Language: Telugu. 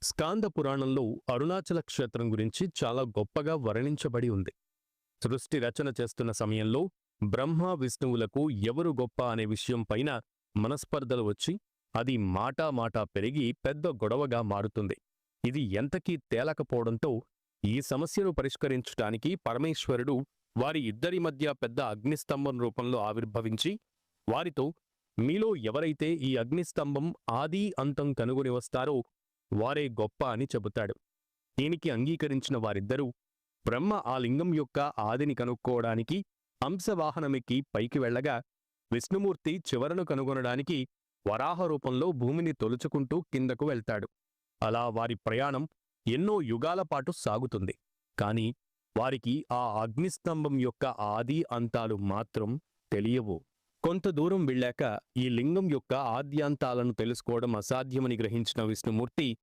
స్కాంద పురాణంలో అరుణాచల క్షేత్రం గురించి చాలా గొప్పగా వర్ణించబడి ఉంది. సృష్టి రచన చేస్తున్న సమయంలో బ్రహ్మ విష్ణువులకు ఎవరు గొప్ప అనే విషయం పైన మనస్పర్ధలు వచ్చి అది మాటా పెరిగి పెద్ద గొడవగా మారుతుంది. ఇది ఎంతకీ తేలకపోవడంతో ఈ సమస్యను పరిష్కరించటానికి పరమేశ్వరుడు వారి ఇద్దరి మధ్య పెద్ద అగ్నిస్తంభం రూపంలో ఆవిర్భవించి వారితో, మీలో ఎవరైతే ఈ అగ్నిస్తంభం ఆది అంతం కనుగొని వస్తారో వారే గొప్ప అని చెబుతాడు. దీనికి అంగీకరించిన వారిద్దరూ బ్రహ్మ ఆ లింగం యొక్క ఆదిని కనుక్కోవడానికి హంసవాహనమెక్కి పైకి వెళ్లగా, విష్ణుమూర్తి చివరను కనుగొనడానికి వరాహ రూపంలో భూమిని తొలుచుకుంటూ కిందకు వెళ్తాడు. అలా వారి ప్రయాణం ఎన్నో యుగాల పాటు సాగుతుంది. కాని వారికి ఆ అగ్నిస్తంభం యొక్క ఆది అంతాలు మాత్రం తెలియవు. కొంత దూరం వెళ్ళాక ఈ లింగం యొక్క ఆద్యాంతాలను తెలుసుకోవడం అసాధ్యమని గ్రహించిన విష్ణుమూర్తి